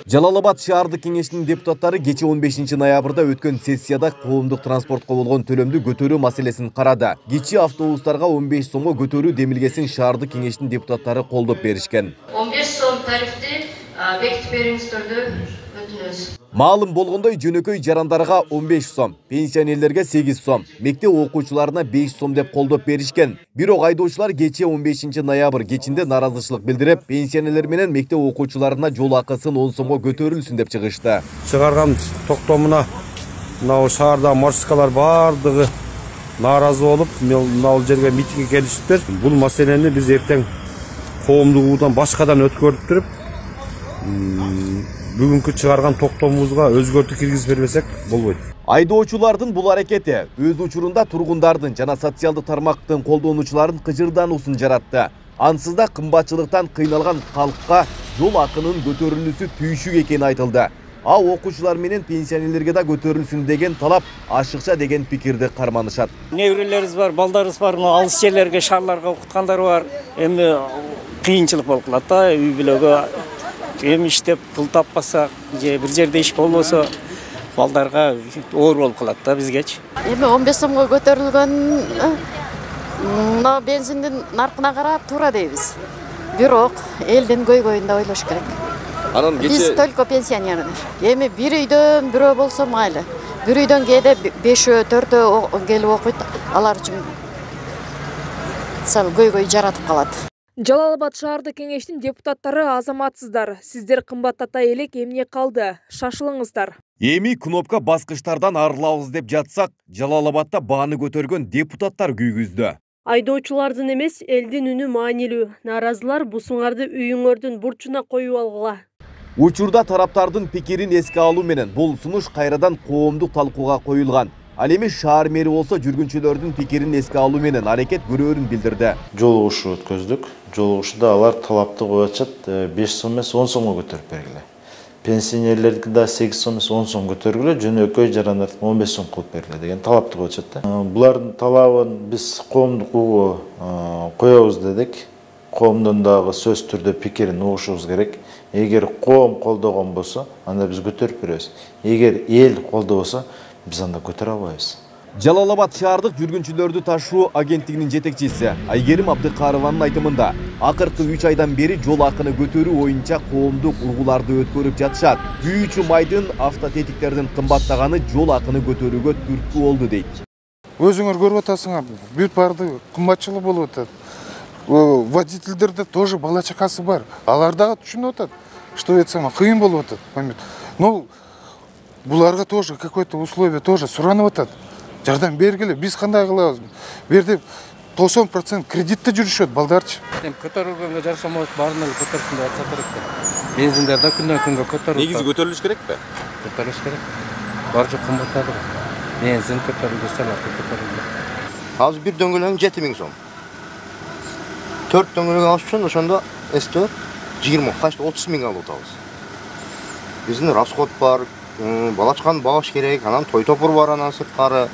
Жалал-Абад шаардык кеңешинин депутаттары кече 15 ноябрда өткөн сессияда коомдук транспортко болгон төлөмдү көтөрүү маселесин карады. Кичи автобустарга 15 сомго көтөрүү демилгесин шаардык кеңештин депутаттары колдоп беришкен. 15 сом тарифти бекитип бериңиздерди өтүнөбүз. Маалым болгондой жөнөкөй жарандарга 15 сом, пенсионерлерге 8 сом, мектеп окуучуларына 5 сом деп колдоп беришкен. Бирок айдоочулар кече 15 ноябрь кечинде наразычылык билдирип, пенсионерлер менен мектеп окуучуларына жол акысын 10 сомго көтөрүлсүн деп чыгышты. Чыгарган токтомуна мына шаарда маршрускалар бардыгы наразы болуп, мына жерге митингге келишиптир. Бул маселени биз эртең коомдук уудан башкадан өткөрүп бүгүнкү чыгарган токтомубузга өзгөртүү киргизип бербесек болбойт. Айдоочулардын бул аракети өз учурунда тургундардын жана социалдык тармактын колдонуучуларын кыжырдануусун жаратты. Ансыз да кымбатчылыктан кыйналган калкка жол акынын көтөрүлүүсү түйшүк экени айтылды. А окуучулар менен пенсионерлерге да көтөрүлсүн деген талап ашыкча деген пикирди карманышат. Неберелерибиз бар, балдарыбыз бар, алыс жерлерге, шаарларга окуткандар бар. Эми кыйынчылык болуп калат да, үй бүлөгө эми иштеп пул таппасак, же бир жерде иш болбосо балдарга оор болуп калат да бизгечи. Эми 15 сомго көтөрүлгөн мына бензиндин наркына карап туура дейбиз. Бирок элдин көйгөйүн да ойлош керек. Биз только пенсионерлер. Эми бир үйдөн бирөө болсо майлы. Бир үйдөн кээде 5-өө, 4-өө келип окуйт. Алар үчүн көйгөй жаратып калат. Жалал-Абад шаардык кеңештин депутаттары азаматсыздар. Сиздер кымбаттата элек эмне калды? Шашылыңыздар. Эми кнопка баскычтардан арылабыз деп жатсак, Жалал-Абадта бааны көтөргөн депутаттар күйгүздү. Айдоочулардын эмес, элдин үнү маанилүү. Наразылар бусуңарды үйүңөрдүн бурчуна коюп алгыла. Учурда тараптардын пикирин эске алуу менен бул сунуш кайрадан коомдук талкууга коюлган. Ал эми шаар мэри болсо жүргүнчүлөрдүн пикирин эске алуу менен аракет көрөөрүн билдирди. Жол угушу өткөздүк. Жол угушуда алар талапты коюп атышат, 5 сом эмес 10 сомго көтөрүп бергиле. Пенсионерлерге да 8 сом эмес 10 сом көтөргүлө, жөнөкөй жарандар 15 сом кылып бергиле деген талапты коюп атышат да. Булардын талабын биз коомдук угуу коебуз дедик. Коомдон дагы сөз түрдө пикирин угушубуз керек. Эгер коом колдогон болсо, анда биз көтөрүп беребиз. Эгер эл колдобосо, биз анда көтөрө албайбыз. Жалал-Абад шаардык жүргүнчүлөрдү ташуу агенттигинин жетекчиси Айгерим Абдыкарованын айтымында, акыркы 3 айдан бери жол акыны көтөрүү боюнча коомдук ургуларды өткөрүп жатышат. Күйүүчү майдын, автотетиктердин кымбаттаганы жол акыны көтөрүүгө түрткү болду дейт. Өзүңөр көрүп атасыңар, бүт барды кымбатчылык болуп атат. Водительдерде тоже бала чакасы бар. Алар дагы түшүнүп атат, что этсам кыйын болуп атат. Ну, буларга тоже какое-то условие тоже суранып атат. Жардам бергиле, биз кандай кылабыз? Берди 90% кредитте жүрүшөт балдарчы. Көтөрүлгөнгө жашамабыз баарын эле көтөрсүн деп атса керек. Бензиндер да күндөн күнгө көтөрүлүп. Негизи көтөрүлүш керекпи? Көтөрүлүш керек. Бар жок кымбаттады. Бензин көтөрүлдү, салаты көтөрүлдү. Азыр бир дөңгөлөгүн 7000 сом. 4 дөңгөлөгүн алыш үчүн ошондо эстөө 20, качта 30 миң алып атабыз. Биздин расход бар, балачканы багыш керек, анан той топур бар, анан сырткары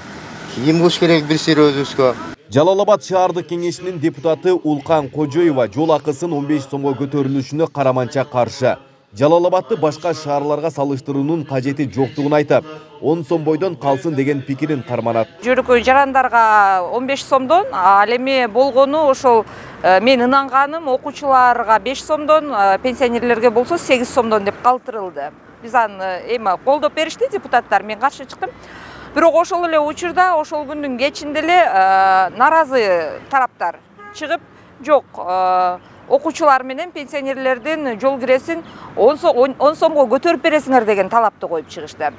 кийим кылыш керек бир сири өзүбүзгө. Жалал-Абад шаардык кеңешинин депутаты Улкан Кожоева жол акысын 15 сомго көтөрүлүшүнө караманча каршы. Жалал-Абадты башка шаарларга салыштыруунун кажети жоктугун айтып, 10 сом бойдон калсын деген пикирин карманат. Жөнөкөй жарандарга 15 сомдон, ал эми болгону ошол мен ынанганым окуучуларга 5 сомдон, пенсионерлерге болсо 8 сомдон деп калтырылды. Биз аны эми колдоп беришти депутаттар, мен каршы чыктым. Бирок ошол эле учурда, ошол күндүн кечинде эле наразы тараптар чыгып, жок, окуучулар менен пенсионерлердин жол киресин 10 сомго көтөрүп бересиңер деген талапты коюп чыгышты.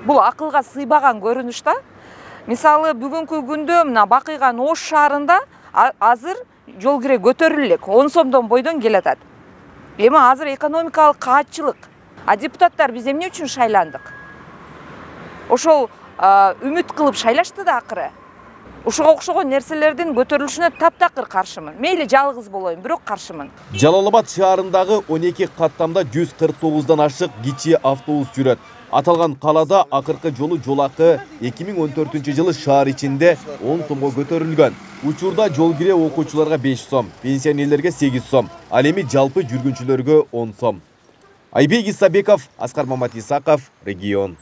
Бул акылга сыйбаган көрүнүш да. Мисалы бүгүнкү күндө мына Бакыйган Ош шаарында азыр жол кире көтөрүлүк, 10 сомдон бойдон келатат. Эми азыр экономикалык каатчылык. А депутаттар биз эмне үчүн шайландык? Ошол үмүт кылып шайлашты да акыры. Ушуга окшогон нерселердин көтөрүлүшүнө таптакыр каршымын. Мейли жалгыз болоюн, бирок каршымын. Жалал-Абад шаарындагы 12 каттамда 149дан ашык кичи автобус жүрөт. Аталган калада акыркы жолу жол акы 2014-жылы шаар ичинде 10 сомго көтөрүлгөн. Учурда жол кире окуучуларга 5 сом, пенсионерлерге 8 сом, ал эми жалпы жүргүнчүлөргө 10 сом. Айбек Исабеков, Аскар Маматисаков, Регион.